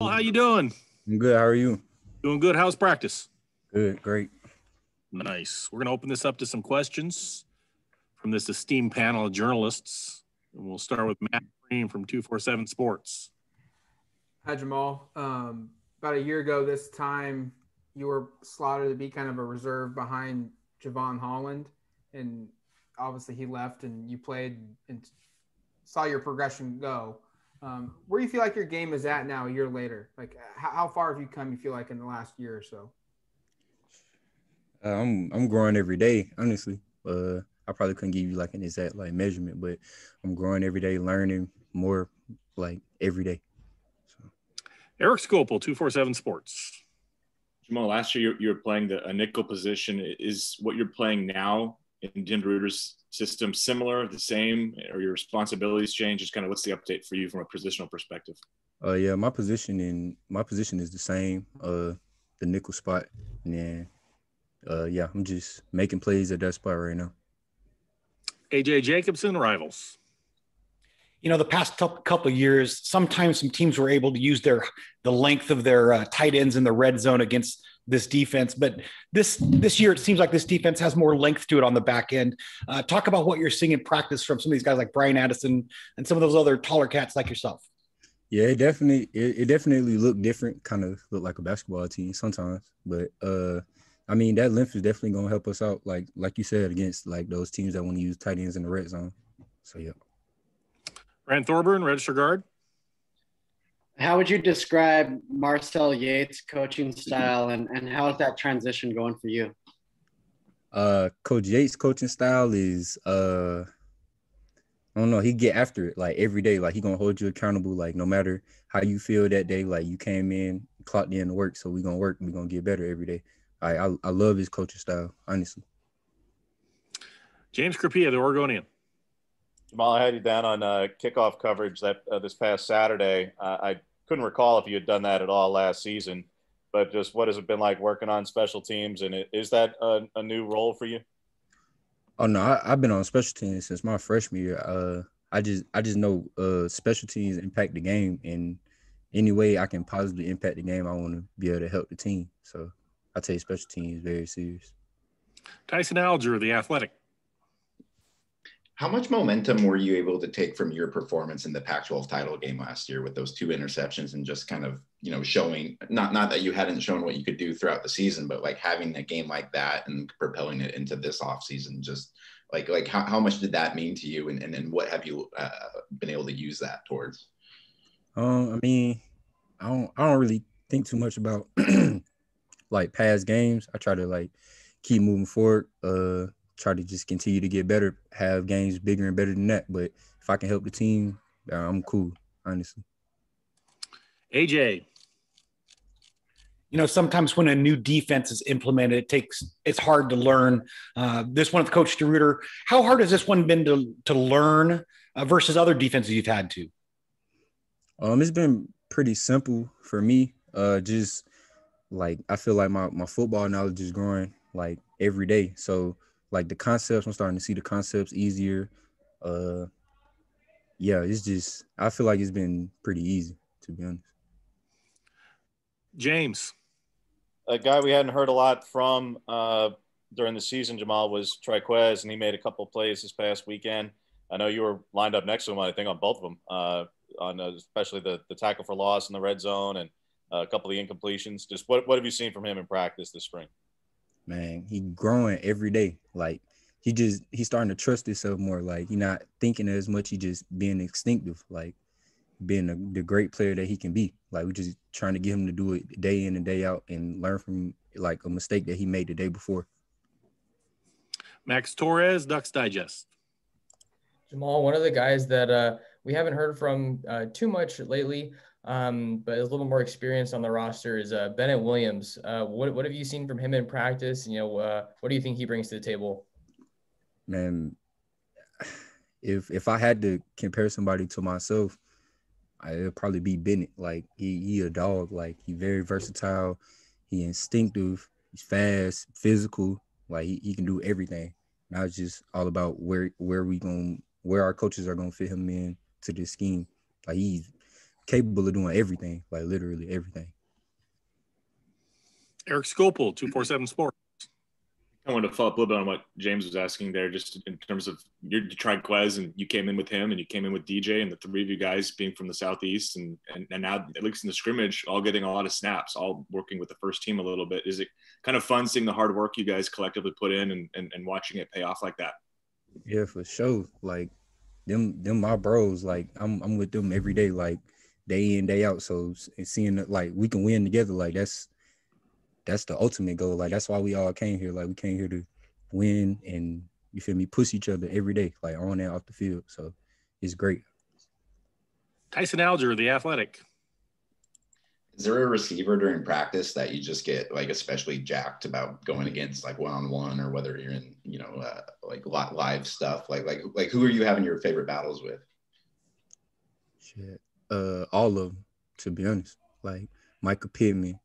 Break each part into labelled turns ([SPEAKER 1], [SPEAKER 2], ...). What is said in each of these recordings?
[SPEAKER 1] How you doing?
[SPEAKER 2] I'm good. How are you?
[SPEAKER 1] Doing good. How's practice?
[SPEAKER 2] Good. Great.
[SPEAKER 1] Nice. We're going to open this up to some questions from this esteemed panel of journalists. And we'll start with Matt Green from 247 Sports.
[SPEAKER 3] Hi, Jamal. About a year ago this time, you were slotted to be kind of a reserve behind Javon Holland. And obviously he left and you played and saw your progression go. Where do you feel like your game is at now a year later? Like how far have you come, you feel like, in the last year or so?
[SPEAKER 2] I'm growing every day, honestly. I probably couldn't give you like an exact like measurement, but I'm growing every day, learning more like every day. So.
[SPEAKER 1] Eric Scopel, 247 Sports.
[SPEAKER 4] Jamal, last year you were playing a nickel position. Is what you're playing now in Jim DeRuyter's system similar, the same, or your responsibilities change? Just kind of what's the update for you from a positional perspective?
[SPEAKER 2] Yeah, my position is the same, the nickel spot, and then yeah, I'm just making plays at that spot right now.
[SPEAKER 1] AJ Jacobson, Rivals.
[SPEAKER 5] You know, the past couple of years, sometimes some teams were able to use the length of their tight ends in the red zone against this defense. But this year, it seems like this defense has more length to it on the back end. Talk about what you're seeing in practice from some of these guys like Brian Addison and some of those other taller cats like yourself.
[SPEAKER 2] Yeah, it definitely looked different, kind of looked like a basketball team sometimes. But I mean, that length is definitely going to help us out, like you said, against like those teams that want to use tight ends in the red zone. So, yeah.
[SPEAKER 1] Rand Thorburn, Register Guard.
[SPEAKER 6] How would you describe Marcel Yates' coaching style, and how is that transition going for you?
[SPEAKER 2] Coach Yates' coaching style is, I don't know, he get after it, like, every day. Like, he going to hold you accountable, like, no matter how you feel that day. Like, you came in, clocked in to work, so we're going to work, and we're going to get better every day. I love his coaching style, honestly.
[SPEAKER 1] James Crepea, the Oregonian.
[SPEAKER 4] Jamal, I had you down on kickoff coverage that this past Saturday. I couldn't recall if you had done that at all last season, but just what has it been like working on special teams, and is that a new role for you?
[SPEAKER 2] Oh no, I've been on special teams since my freshman year. I just know special teams impact the game, and any way I can positively impact the game, I want to be able to help the team. So I take special teams very serious.
[SPEAKER 1] Tyson Alger, the Athletic.
[SPEAKER 7] How much momentum were you able to take from your performance in the Pac-12 title game last year with those 2 interceptions and just kind of, showing not that you hadn't shown what you could do throughout the season, but like having a game like that and propelling it into this offseason, just like how much did that mean to you, and then what have you been able to use that towards?
[SPEAKER 2] I mean, I don't really think too much about like past games. I try to like keep moving forward. Try to just continue to get better, have games bigger and better than that. But if I can help the team, I'm cool, honestly.
[SPEAKER 1] AJ.
[SPEAKER 5] You know, sometimes when a new defense is implemented, it's hard to learn. This one with Coach DeRuyter, how hard has this one been to learn versus other defenses you've had to?
[SPEAKER 2] It's been pretty simple for me. Just like I feel like my football knowledge is growing like every day. So like the concepts, I'm starting to see the concepts easier. Yeah, it's just I feel like it's been pretty easy, to be honest.
[SPEAKER 1] James.
[SPEAKER 4] A guy we hadn't heard a lot from during the season, Jamal, was Triquez, and he made a couple of plays this past weekend. I know you were lined up next to him, I think, on both of them, on especially the tackle for loss in the red zone and a couple of the incompletions. Just what have you seen from him in practice this spring?
[SPEAKER 2] Man, he growing every day. Like he's starting to trust himself more. Like he not thinking as much. He just being instinctive, like being the great player that he can be. Like we're just trying to get him to do it day in and day out and learn from like a mistake that he made the day before.
[SPEAKER 1] Max Torres, Ducks Digest.
[SPEAKER 8] Jamal, one of the guys that we haven't heard from too much lately, but is a little more experienced on the roster is Bennett Williams. What have you seen from him in practice? You know, what do you think he brings to the table?
[SPEAKER 2] Man, if I had to compare somebody to myself, it'd probably be Bennett. Like he a dog. Like he very versatile. He instinctive. He's fast, physical. Like he can do everything. Now it's just all about where our coaches are gonna fit him in to this scheme. Like he's capable of doing everything, like literally everything.
[SPEAKER 1] Eric Scopel, 247 Sports.
[SPEAKER 9] I wanted to follow up a little bit on what James was asking there, just in terms of you tried Quez and you came in with him and you came in with DJ and the three of you guys being from the Southeast and now, at least in the scrimmage, all getting a lot of snaps, all working with the first team a little bit. Is it kind of fun seeing the hard work you guys collectively put in and watching it pay off like that?
[SPEAKER 2] Yeah, for sure. Like them my bros, like I'm with them every day, like day in, day out. So and seeing that like we can win together, like that's the ultimate goal. Like that's why we all came here. Like we came here to win and you feel me, push each other every day, like on and off the field. So it's great.
[SPEAKER 1] Tyson Alger, The Athletic.
[SPEAKER 7] Is there a receiver during practice that you just get like especially jacked about going against, like one-on-one, or whether you're in, like live stuff? Like who are you having your favorite battles with?
[SPEAKER 2] Shit. All of them, to be honest. Like Michael Pittman,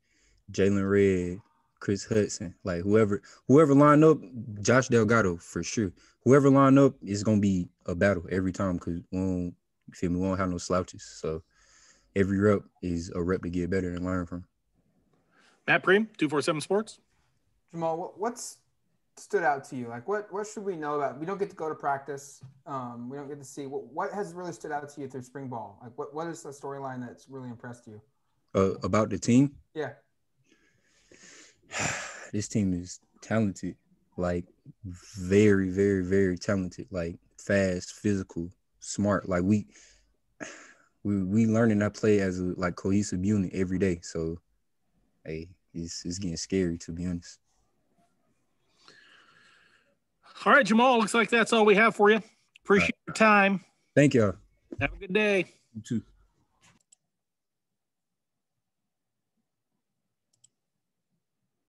[SPEAKER 2] Jalen Red, Chris Hudson, like whoever line up, Josh Delgado for sure. Whoever line up is gonna be a battle every time because we won't have no slouches. So every rep is a rep to get better and learn from.
[SPEAKER 1] Matt Preem, 247 Sports.
[SPEAKER 3] Jamal, what's stood out to you? Like what should we know about? We don't get to go to practice. We don't get to see what has really stood out to you through spring ball. Like what is the storyline that's really impressed you?
[SPEAKER 2] About the team?
[SPEAKER 3] Yeah.
[SPEAKER 2] This team is talented, like very, very, very talented, like fast, physical, smart. Like we learning that play as a like cohesive unit every day. So, hey, it's getting scary, to be honest.
[SPEAKER 1] All right, Jamal, looks like that's all we have for you. Appreciate your time.
[SPEAKER 2] Thank y'all.
[SPEAKER 1] Have a good day.
[SPEAKER 2] You too.